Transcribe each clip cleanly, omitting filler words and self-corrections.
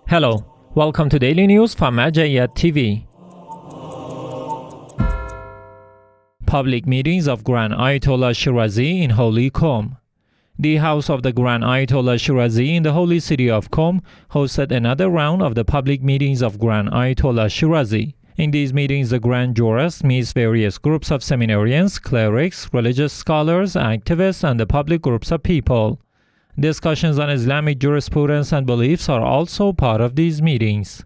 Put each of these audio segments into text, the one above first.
Hello, welcome to Daily News from Majayat TV. Public meetings of Grand Ayatollah Shirazi in Holy Qom. The house of the Grand Ayatollah Shirazi in the holy city of Qom hosted another round of the public meetings of Grand Ayatollah Shirazi. In these meetings, the Grand Jurist meets various groups of seminarians, clerics, religious scholars, activists, and the public groups of people. Discussions on Islamic jurisprudence and beliefs are also part of these meetings.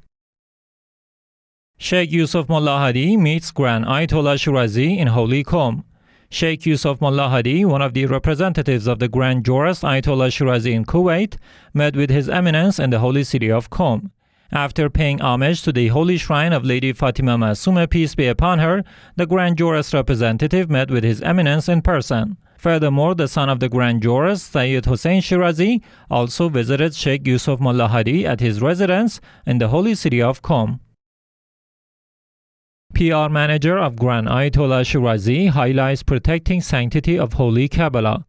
Sheikh Yusuf Malahadi meets Grand Ayatollah Shirazi in Holy Qom. Sheikh Yusuf Malahadi, one of the representatives of the Grand Jurist Ayatollah Shirazi in Kuwait, met with His Eminence in the holy city of Qom. After paying homage to the holy shrine of Lady Fatima Masuma, peace be upon her, the Grand Jurist representative met with His Eminence in person. Furthermore, the son of the Grand Jurist, Sayyid Hussein Shirazi, also visited Sheikh Yusuf Malahadi at his residence in the holy city of Qom. PR manager of Grand Ayatollah Shirazi highlights protecting sanctity of Holy Karbala.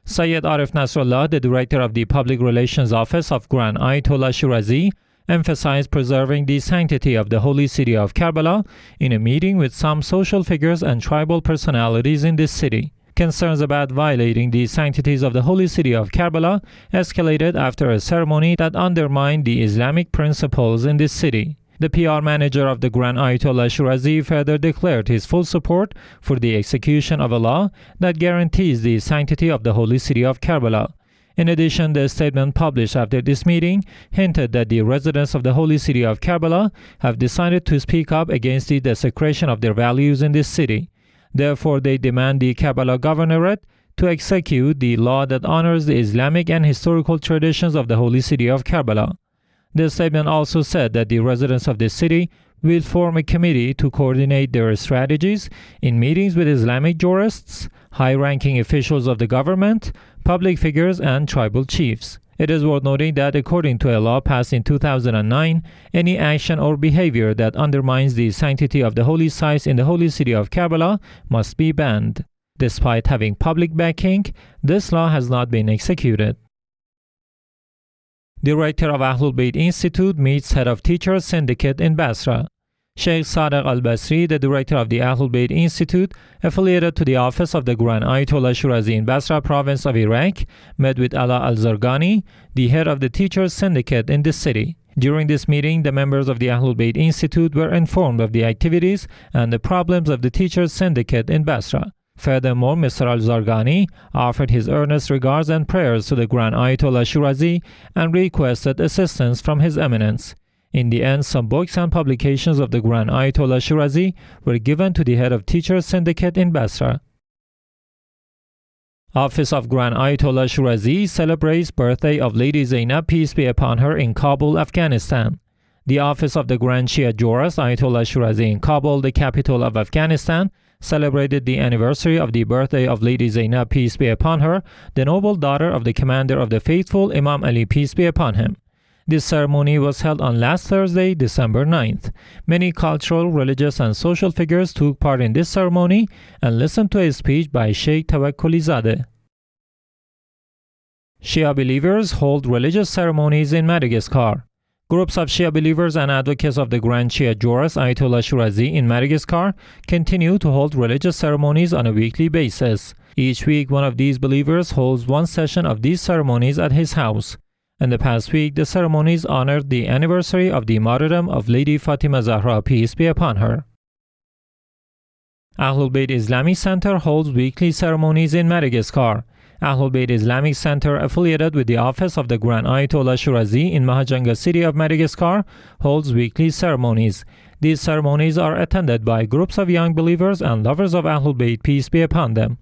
Sayyid Arif Nasrallah, the director of the Public Relations Office of Grand Ayatollah Shirazi, emphasized preserving the sanctity of the holy city of Karbala in a meeting with some social figures and tribal personalities in this city. Concerns about violating the sanctities of the holy city of Karbala escalated after a ceremony that undermined the Islamic principles in this city. The PR manager of the Grand Ayatollah Shirazi further declared his full support for the execution of a law that guarantees the sanctity of the holy city of Karbala. In addition, the statement published after this meeting hinted that the residents of the holy city of Karbala have decided to speak up against the desecration of their values in this city. Therefore, they demand the Karbala Governorate to execute the law that honors the Islamic and historical traditions of the holy city of Karbala. The statement also said that the residents of this city will form a committee to coordinate their strategies in meetings with Islamic jurists, high-ranking officials of the government, public figures, and tribal chiefs. It is worth noting that according to a law passed in 2009, any action or behavior that undermines the sanctity of the holy sites in the holy city of Karbala must be banned. Despite having public backing, this law has not been executed. Director of Ahl Bait Institute meets head of Teachers Syndicate in Basra. Sheikh al-Basri, the director of the Ahl Bait Institute, affiliated to the office of the Grand Ayatollah Shirazi in Basra province of Iraq, met with Ala al-Zarqani, the head of the Teachers Syndicate in this city. During this meeting, the members of the Ahl Bait Institute were informed of the activities and the problems of the Teachers Syndicate in Basra. Furthermore, Mr. al-Zarqani offered his earnest regards and prayers to the Grand Ayatollah Shirazi and requested assistance from His Eminence. In the end, some books and publications of the Grand Ayatollah Shirazi were given to the head of Teachers Syndicate in Basra. Office of Grand Ayatollah Shirazi celebrates birthday of Lady Zainab, peace be upon her, in Kabul, Afghanistan. The office of the Grand Shiah jurist Ayatollah Shirazi in Kabul, the capital of Afghanistan, celebrated the anniversary of the birthday of Lady Zainab, peace be upon her, the noble daughter of the commander of the faithful, Imam Ali, peace be upon him. This ceremony was held on last Thursday, December 9th. Many cultural, religious, and social figures took part in this ceremony and listened to a speech by Sheikh Tawakkulizadeh. Shia believers hold religious ceremonies in Madagascar. Groups of Shia believers and advocates of the Grand Shiah jurist Ayatollah Shirazi in Madagascar continue to hold religious ceremonies on a weekly basis. Each week, one of these believers holds one session of these ceremonies at his house. In the past week, the ceremonies honored the anniversary of the martyrdom of Lady Fatima Zahra, peace be upon her. Ahl Bait Islamic Center holds weekly ceremonies in Madagascar. Ahl Bait Islamic Center, affiliated with the office of the Grand Ayatollah Shirazi in Mahajanga city of Madagascar, holds weekly ceremonies. These ceremonies are attended by groups of young believers and lovers of Ahl Bait, peace be upon them.